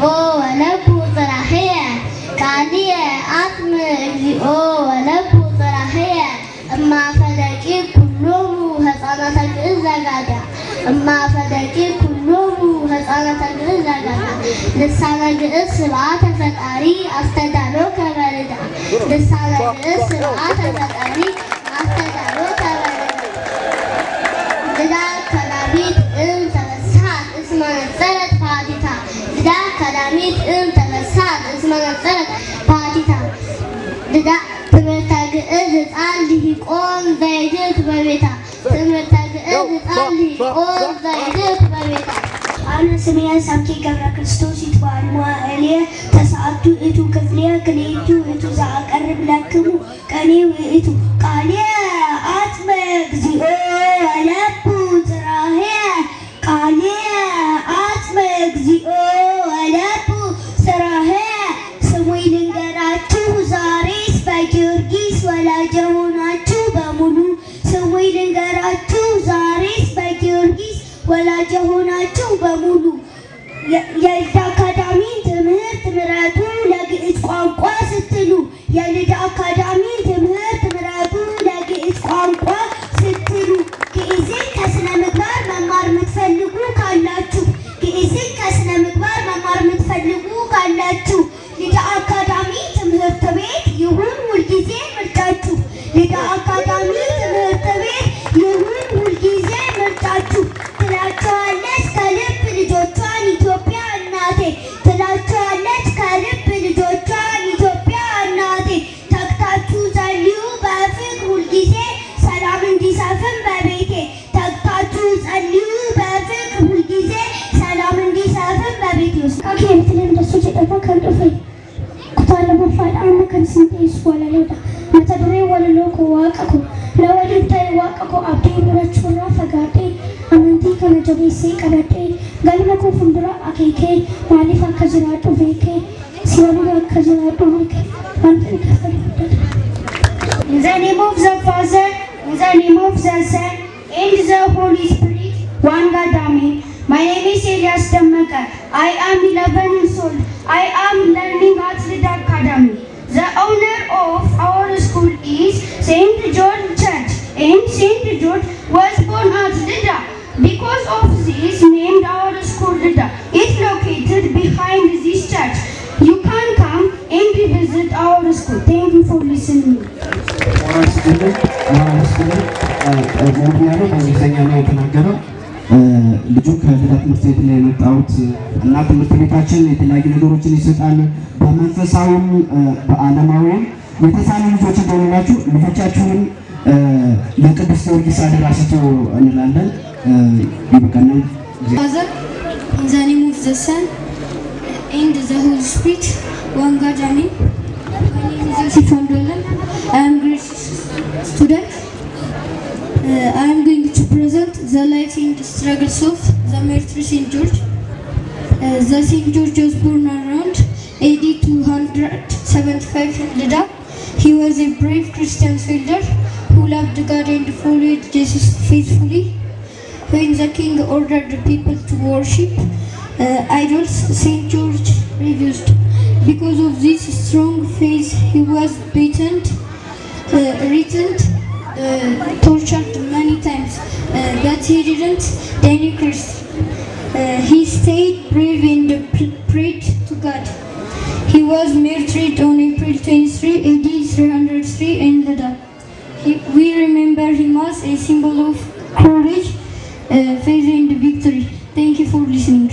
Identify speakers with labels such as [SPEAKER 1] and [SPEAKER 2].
[SPEAKER 1] ወለቡ ጽራሕየ ቃልየ አጥም እግዚኦ ወለቡ ጽራሕየ እማፈለቂ ኩሎሙ ህፃናተ ግዕዝ ዘጋዳ እማፈለቂ ኩሎሙ ህፃናተ ግዕዝ ዘጋዳ ልሳነ ግዕዝ ስብዓተ ፈጣሪ አስተዳሎ ከበርዳ ልሳነ ግዕዝ ስብዓተ ፈጣሪ አስተዳሎ ከበርዳ ልዳ ከዳሚት ተመሳት እስመ ነጸረት ፋቲታ ልዳ ከዳሚት ተመሳት እስመ ነጸረት ፋቲታ ልዳ ትምህርተ ግዕዝ ህፃን ልሂቆም ዘይድት በቤታ ትምህርተ ግዕዝ ህፃን ልሂቆም ዘይድት በቤታ አነ ስምየ ሳምኬ ገብረ ክርስቶስ ይትበሃል መዋዕልየ ተስዓቱ እቱ ክፍልየ ክልኤቱ እቱ ዘአቀርብ ለክሙ ቀኔ ውእቱ ቃልየ አጥመ እግዚኦ ወለቡ ጽራሕየ ቃልየ አጥመ እግዚኦ ወለቡ ጽራሕየ ስሙኝ ልንገራችሁ ዛሬስ በጊዮርጊስ ወላጅ የሆናችሁ በሙሉ ስሙኝ ልንገራችሁ ዛሬስ በጊዮርጊስ ወላጅ የሆናችሁ በሙሉ የልዳ አካዳሚ ትምህርት ምረጡ ለግዕዝ ቋንቋ ስትሉ የልዳ አካዳሚ ትምህርት ምረጡ ለግዕዝ ቋንቋ ስትሉ ግዕዝን ከስነ ምግባር መማር የምትፈልጉ ካላችሁ ግዕዝን ከስነ ምግባር መማር የምትፈልጉ ካላችሁ ልዳ አካዳሚ ትምህርት ቤት ይሁን ሁልጊዜ ምርጫችሁ ልዳ አካዳሚ ትምህርት ቤት ይሁን ሁልጊዜ ምርጫችሁ ትላቸዋለች ከልብ ልጆቿን ኢትዮጵያ እናቴ ትላቸዋለች ከልብ ልጆቿን ኢትዮጵያ እናቴ ተግታችሁ ጸልዩ በፍቅር ሁልጊዜ ሰላም እንዲሰፍን በቤቴ ተግታችሁ ጸልዩ በፍቅር ሁልጊዜ ሰላም እንዲሰፍን በቤቴ ውስጥ ከኬምትልን ደሱ ጀጠፋ ከንጥፌ ኩታለ መፋል አመ ከንስንቴስ ወለሎዳ መተድሬ ወለሎኮ ዋቀኮ ለወሊታይ ዋቀኮ አብዴ ብረቹራ ፈጋዴ amantii kana jabeessee qabadhee galma koo fuuldura akeekee maaliif akka jiraadhu beekee si waliin akka jiraadhu beekee wanti
[SPEAKER 2] In the name of the Father, in the name of the Son, and the Holy Spirit, one God, Amen. My name is Elias Dammaka. I am 11 years old. I am learning at Lida Academy. The owner of our school is Saint George Church, and Saint George was born at Lida. Because of this, named our school Lida. It's located behind this church. You can come and visit our school. Thank you for listening.
[SPEAKER 3] ልጁ ከልዳ ትምህርት ቤት ላይ የመጣሁት እና ትምህርት ቤታችን የተለያዩ ነገሮችን ይሰጣል። በመንፈሳዊም በዓለማዊም የተሳሉ ልጆች እንደሆናችሁ ልጆቻችሁን ለቅዱስ ጊዮርጊስ አደራ ስጡ እንላለን። ይበቃናል።
[SPEAKER 4] Father, in the name of the Son and the Holy Spirit, one God, Amen. My name is Yosef Andolan. I am grade student. I am going to present the life and struggles of the martyr Saint George. The Saint George was born around AD 275 in Lida. He was a brave Christian soldier who loved God and followed Jesus faithfully. When the king ordered the people to worship idols, Saint George refused. Because of this strong faith, he was beaten, tortured many times, but he didn't decrease. He stayed brave and prayed to God. He was martyred on April 23, AD 303 in Lida. We remember him as a symbol of courage, faith and victory. Thank you for listening.